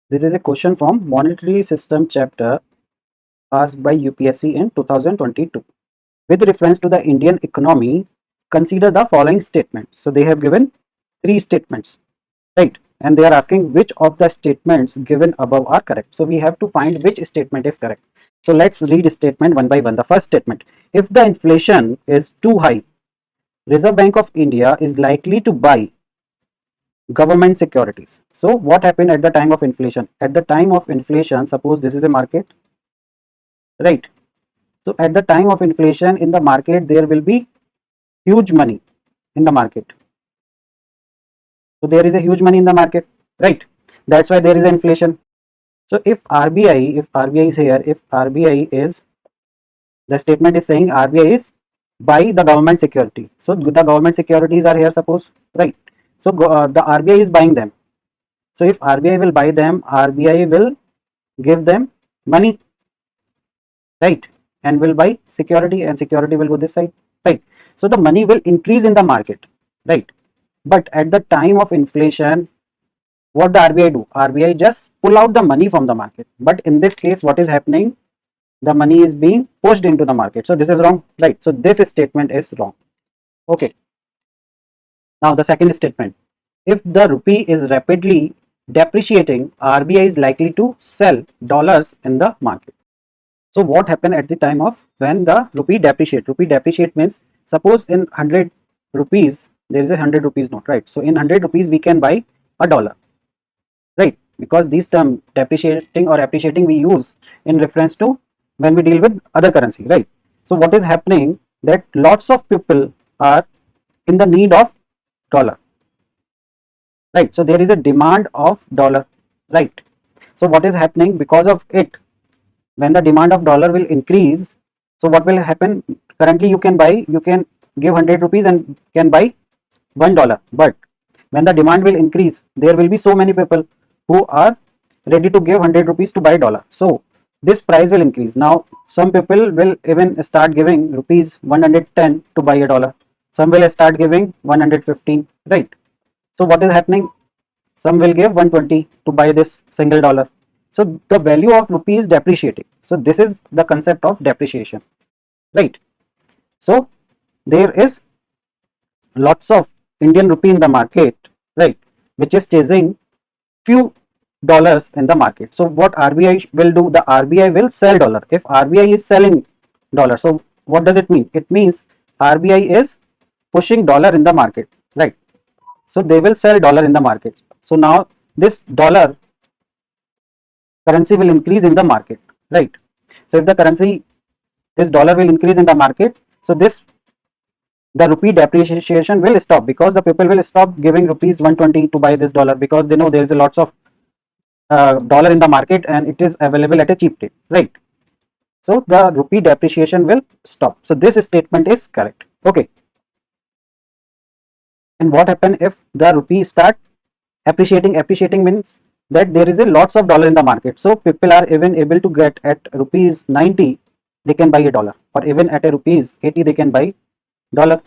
This is a question from Monetary System chapter asked by UPSC in 2022. With reference to the Indian economy, consider the following statement. So they have given three statements, right? And they are asking which of the statements given above are correct. So we have to find which statement is correct. So let's read statement one by one. The first statement: if the inflation is too high, Reserve Bank of India is likely to buy government securities. So what happened at the time of inflation? At the time of inflation, suppose this is a market, right? So at the time of inflation in the market, there will be huge money in the market. So there is a huge money in the market, right? That's why there is inflation. So if RBI is here, if RBI is, the statement is saying RBI is buy the government security. So the government securities are here, suppose, right? So the RBI is buying them. So if RBI will buy them, RBI will give them money, right? And will buy security, and security will go this side, right? So the money will increase in the market, right? But at the time of inflation, what the RBI do? RBI just pull out the money from the market. But in this case, what is happening? The money is being pushed into the market. So this is wrong, right? So this statement is wrong. Okay. Now the second statement: if the rupee is rapidly depreciating, RBI is likely to sell dollars in the market. So what happened at the time of when the rupee depreciate? Rupee depreciate means, suppose in 100 rupees there is a 100 rupees note, right? So in 100 rupees we can buy a dollar, right? Because this term depreciating or appreciating we use in reference to when we deal with other currency, right? So what is happening, that lots of people are in the need of dollar, right? So there is a demand of dollar, right? So what is happening, because of it, when the demand of dollar will increase, so what will happen? Currently you can buy, you can give 100 rupees and can buy $1, but when the demand will increase, there will be so many people who are ready to give 100 rupees to buy dollar. So this price will increase. Now some people will even start giving rupees 110 to buy a dollar. Some will start giving 115, right? So what is happening? Some will give 120 to buy this single dollar. So the value of rupee is depreciating. So this is the concept of depreciation, right? So there is lots of Indian rupee in the market, right, which is chasing few dollars in the market. So what RBI will do? The RBI will sell dollar. If RBI is selling dollar, so what does it mean? It means RBI is pushing dollar in the market, right? So they will sell dollar in the market. So now this dollar currency will increase in the market, right? So if the currency, this dollar will increase in the market, so this, the rupee depreciation will stop, because the people will stop giving rupees 120 to buy this dollar, because they know there is a lots of dollar in the market and it is available at a cheap rate, right? So the rupee depreciation will stop. So this statement is correct. Okay. And what happen if the rupee start appreciating? Appreciating means that there is a lots of dollar in the market, so people are even able to get at rupees 90 they can buy a dollar, or even at a rupees 80 they can buy dollar,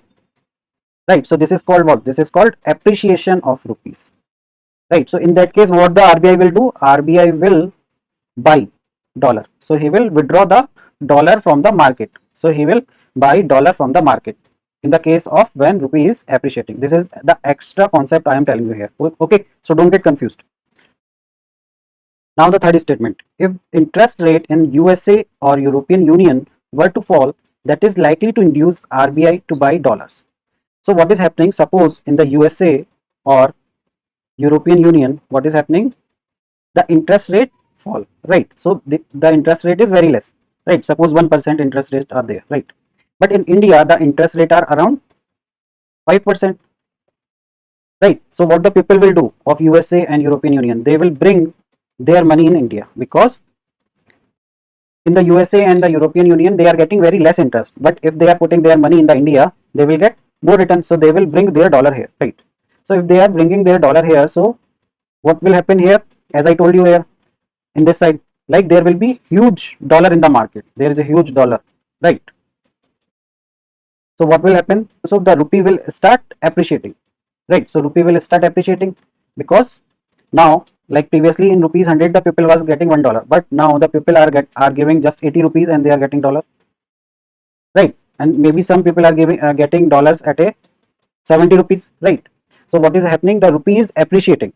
right? So this is called what? This is called appreciation of rupees, right? So in that case, what the RBI will do? RBI will buy dollar. So he will withdraw the dollar from the market. So he will buy dollar from the market in the case of when rupee is appreciating. This is the extra concept I am telling you here. Okay, so don't get confused. Now the third statement: if interest rate in USA or European Union were to fall, that is likely to induce RBI to buy dollars. So what is happening? Suppose in the USA or European Union, what is happening? The interest rate fall, right? So the interest rate is very less, right? Suppose 1% interest rate are there, right? But in India, the interest rate are around 5%, right? So what the people will do of USA and European Union? They will bring their money in India, because in the USA and the European Union, they are getting very less interest. But if they are putting their money in the India, they will get more return. So they will bring their dollar here, right? So if they are bringing their dollar here, so what will happen here? As I told you here, in this side, like there will be huge dollar in the market. There is a huge dollar, right? So what will happen? So the rupee will start appreciating, right? So rupee will start appreciating because Now, like previously in rupees 100, the people was getting $1, but now the people are giving just 80 rupees and they are getting dollar, right? And maybe some people are getting dollars at a 70 rupees, right? So what is happening? The rupee is appreciating.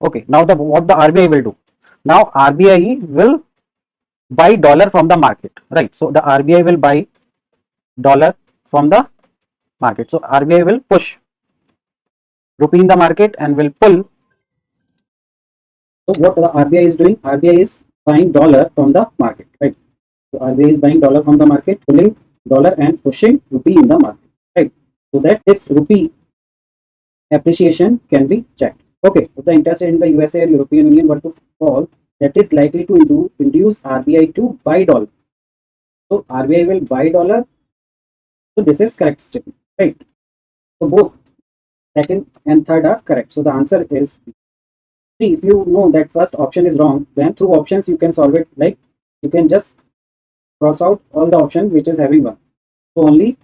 Okay, now what the RBI will do? Now RBI will buy dollar from the market, right? So the RBI will buy dollar from the market. So RBI will push rupee in the market and will pull. So what the RBI is doing? RBI is buying dollar from the market, right? So RBI is buying dollar from the market, pulling dollar and pushing rupee in the market, right? So that this rupee appreciation can be checked. Okay, if the interest rate in the USA or European Union were to fall, that is likely to induce RBI to buy dollar. So RBI will buy dollar. So this is correct statement, right? So both second and third are correct. So the answer is B. See, if you know that first option is wrong, then through options you can solve it. Like you can just cross out all the option which is having one. So only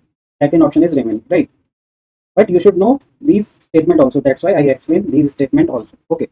second option is remaining, right? But you should know these statement also. That's why I explain these statement also. Okay.